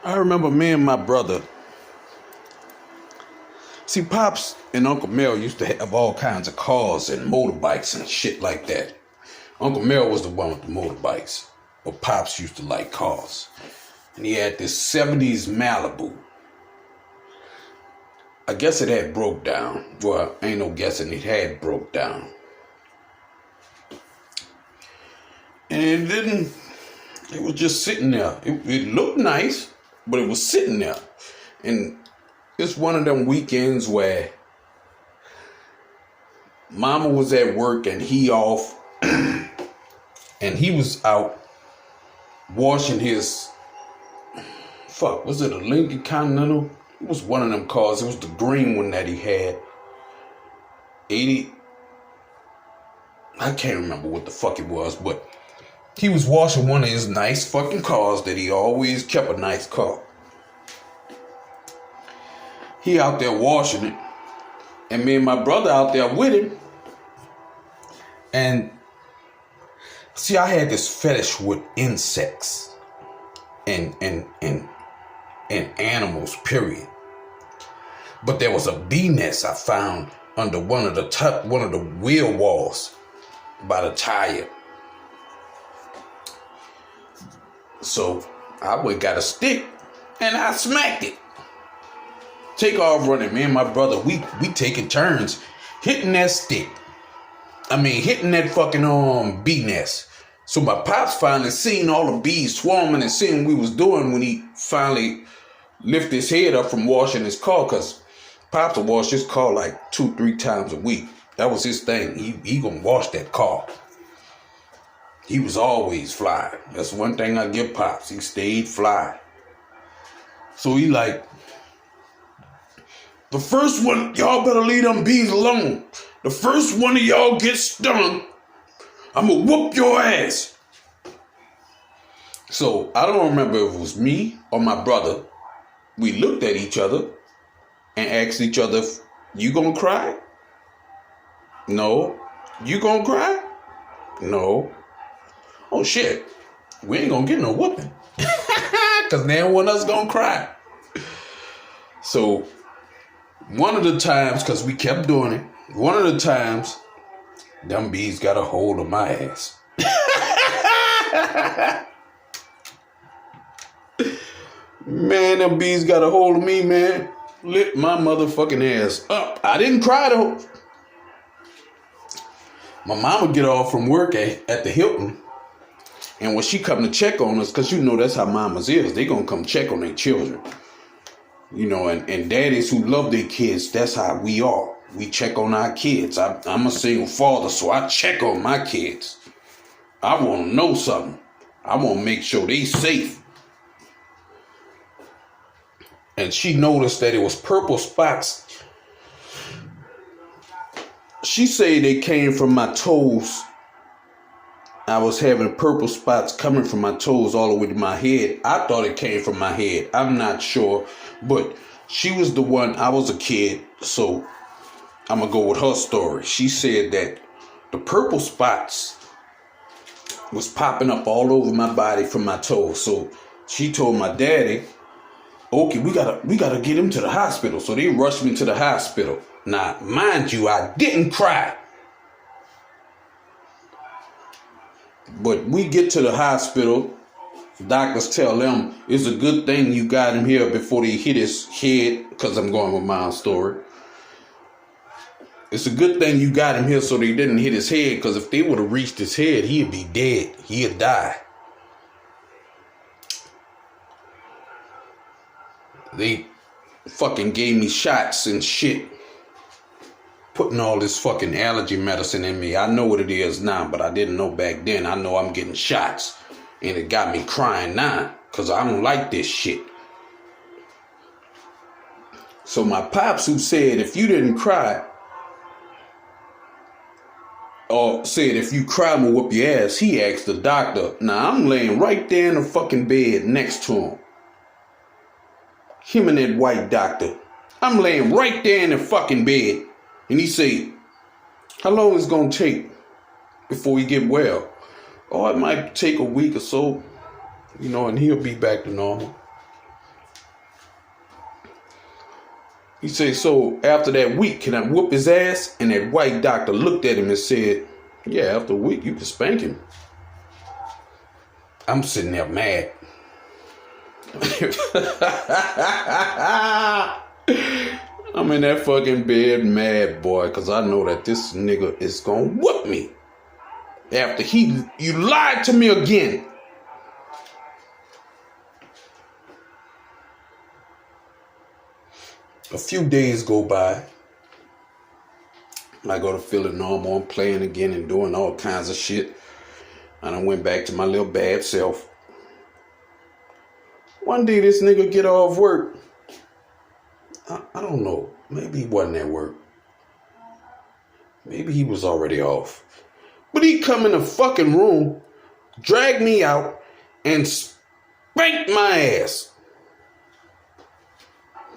I remember me and my brother. See, Pops and Uncle Mel used to have all kinds of cars and motorbikes and shit like that. Uncle Mel was the one with the motorbikes, but Pops used to like cars. And he had this 70s Malibu. I guess it had broke down. Well, ain't no guessing, it had broke down. And it was just sitting there. It looked nice, but it was sitting there. And it's one of them weekends where Mama was at work and he off. And he was out washing his, was it a Lincoln Continental? It was one of them cars. It was the green one that he had. I can't remember what the fuck it was, but he was washing one of his nice fucking cars that he always kept a nice car. He out there washing it, and me and my brother out there with him. And see, I had this fetish with insects and animals, period. But there was a bee nest I found under one of the wheel walls by the tire. So I went got a stick and I smacked it. Take off running. Me and my brother, we taking turns hitting that stick. Hitting that fucking bee nest. So my pops finally seen all the bees swarming and seeing what we was doing when he finally lifted his head up from washing his car, because Pops would wash his car like 2-3 times a week. That was his thing. He gonna wash that car. He was always fly. That's one thing I give Pops. He stayed fly. So he like, the first one, y'all better leave them bees alone. The first one of y'all gets stung, I'm gonna whoop your ass. So I don't remember if it was me or my brother. We looked at each other and asked each other, you gonna cry? No. You gonna cry? No. Oh shit. We ain't gonna get no whooping. Cause now one of us gonna cry. So one of the times, cause we kept doing it, one of the times, them bees got a hold of my ass. Man, them bees got a hold of me, man. Lit my motherfucking ass up. I didn't cry though. My mom would get off from work at the Hilton. And when she come to check on us, because you know that's how mamas is, they gonna come check on their children. You know, and daddies who love their kids, that's how we are. We check on our kids. I'm a single father, so I check on my kids. I want to know something. I want to make sure they safe. And she noticed that it was purple spots. She said they came from my toes. I was having purple spots coming from my toes all the way to my head. I thought it came from my head. I'm not sure. But she was the one. I was a kid, so I'm going to go with her story. She said that the purple spots was popping up all over my body from my toes. So she told my daddy, okay, we gotta get him to the hospital. So they rushed me to the hospital. Now, mind you, I didn't cry. But we get to the hospital. Doctors tell them it's a good thing you got him here before they hit his head, because I'm going with my story. It's a good thing you got him here so they didn't hit his head, because if they would have reached his head, he'd be dead. He'd die. They fucking gave me shots and shit, putting all this fucking allergy medicine in me. I know what it is now, but I didn't know back then. I know I'm getting shots, and it got me crying now, because I don't like this shit. So my pops, who said if you didn't cry, or said if you cry, I'm gonna whoop your ass, he asked the doctor. Now I'm laying right there in the fucking bed next to him. Him and that white doctor. I'm laying right there in the fucking bed. And he said, how long is it gonna take before he get well? Oh, it might take a week or so, and he'll be back to normal. He said, so after that week, can I whoop his ass? And that white doctor looked at him and said, yeah, after a week, you can spank him. I'm sitting there mad. I'm in that fucking bed mad, boy, because I know that this nigga is going to whoop me. After you lied to me again. A few days go by. I go to feeling normal. I'm playing again and doing all kinds of shit. And I went back to my little bad self. One day this nigga get off work. I don't know. Maybe he wasn't at work. Maybe he was already off. But he come in the fucking room, drag me out, and spank my ass.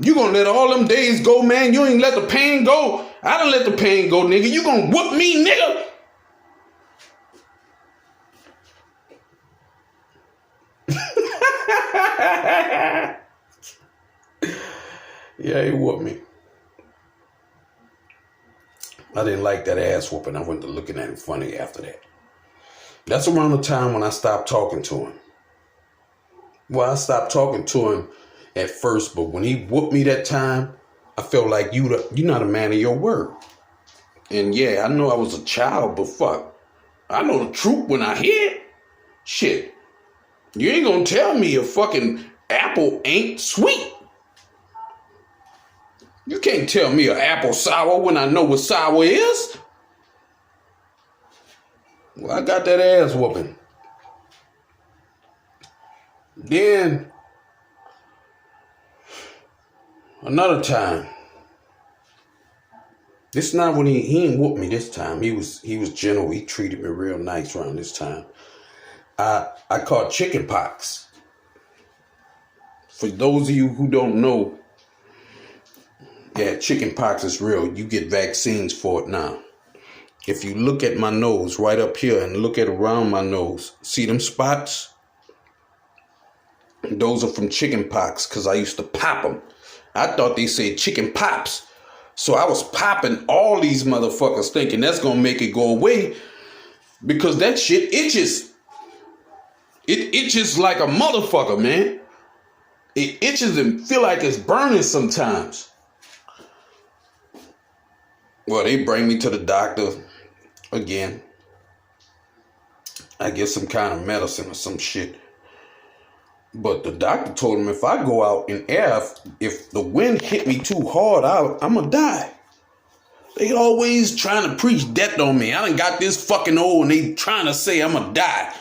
You gonna let all them days go, man? You ain't let the pain go? I done let the pain go, nigga. You gonna whoop me, nigga? Yeah, he whooped me. I didn't like that ass whooping. I went to looking at him funny after that. That's around the time when I stopped talking to him. Well, I stopped talking to him at first, but when he whooped me that time, I felt like you're not a man of your word. And yeah, I know I was a child, but fuck, I know the truth when I hear it. Shit, you ain't gonna tell me a fucking apple ain't sweet. You can't tell me an apple sour when I know what sour is. Well, I got that ass whooping. Then another time. This not when he ain't whooped me this time. He was gentle. He treated me real nice around this time. I caught chicken pox. For those of you who don't know, yeah, chicken pox is real. You get vaccines for it now. If you look at my nose right up here and look at around my nose, see them spots? Those are from chicken pox because I used to pop them. I thought they said chicken pops. So I was popping all these motherfuckers thinking that's going to make it go away because that shit itches. It itches like a motherfucker, man. It itches and feel like it's burning sometimes. Well, they bring me to the doctor again. I get some kind of medicine or some shit. But the doctor told him if I go out in air, if the wind hit me too hard, I'm going to die. They always trying to preach death on me. I done got this fucking old and they trying to say I'm going to die.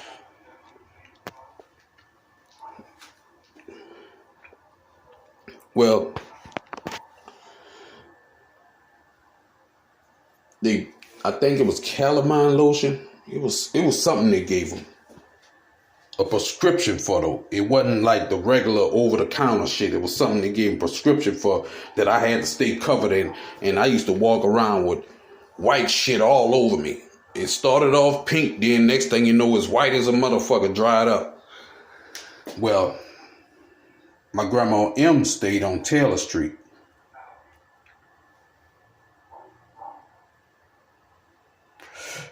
Well, I think it was calamine lotion. It was something they gave him. A prescription for though. It wasn't like the regular over-the-counter shit. It was something they gave him prescription for that I had to stay covered in. And I used to walk around with white shit all over me. It started off pink, then next thing you know, it's white as a motherfucker, dried up. Well, my grandma M stayed on Taylor Street.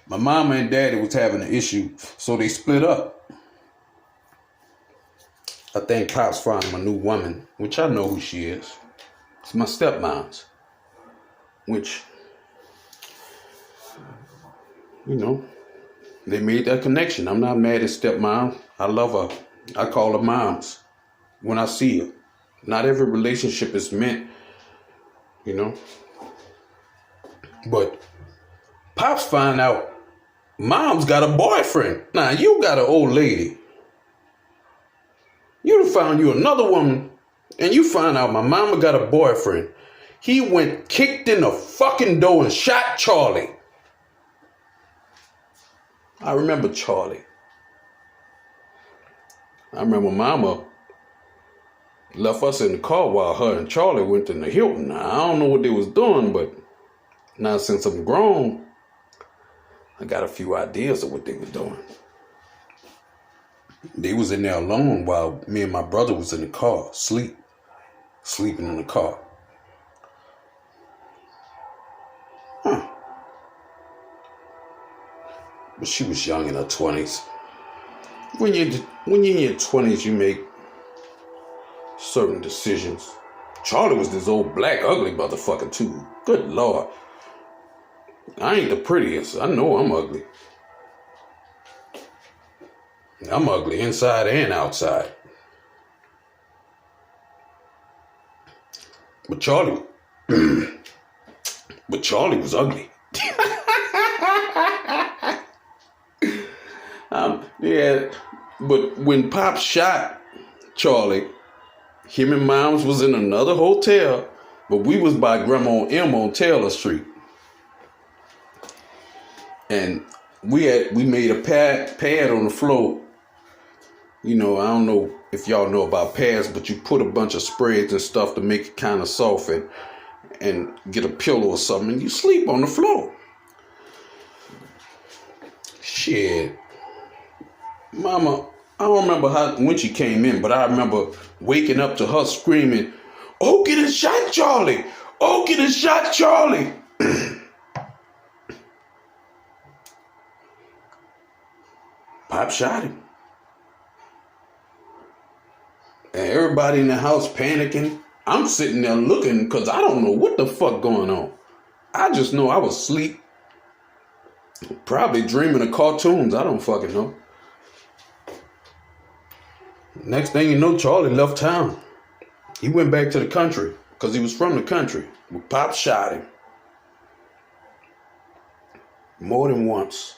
My mama and daddy was having an issue, so they split up. I think cops found my new woman, which I know who she is. It's my stepmom's, which, you know, they made that connection. I'm not mad at stepmom. I love her. I call her moms when I see her. Not every relationship is meant, you know. But pops find out mom's got a boyfriend. Now, you got an old lady. You done found you another woman, and you find out my mama got a boyfriend. He went, kicked in the fucking door and shot Charlie. I remember Charlie. I remember mama left us in the car while her and Charlie went to the Hilton. Now, I don't know what they was doing, but now since I'm grown, I got a few ideas of what they were doing. They was in there alone while me and my brother was in the car, sleeping in the car. But she was young in her 20s. When you're in your 20s, you make certain decisions. Charlie was this old black ugly motherfucker too. Good Lord. I ain't the prettiest. I know I'm ugly. I'm ugly inside and outside. But Charlie was ugly. Yeah, but when Pop shot Charlie, him and Moms was in another hotel, but we was by Grandma M on Taylor Street. And we made a pad on the floor. You know, I don't know if y'all know about pads, but you put a bunch of spreads and stuff to make it kind of soft and get a pillow or something, and you sleep on the floor. Shit. Mama, I don't remember when she came in, but I remember waking up to her screaming, "Okie done shot Charlie! Okie done shot Charlie!" Pop shot him. And everybody in the house panicking. I'm sitting there looking because I don't know what the fuck going on. I just know I was asleep. Probably dreaming of cartoons. I don't fucking know. Next thing you know, Charlie left town. He went back to the country because he was from the country. But Pop shot him. More than once.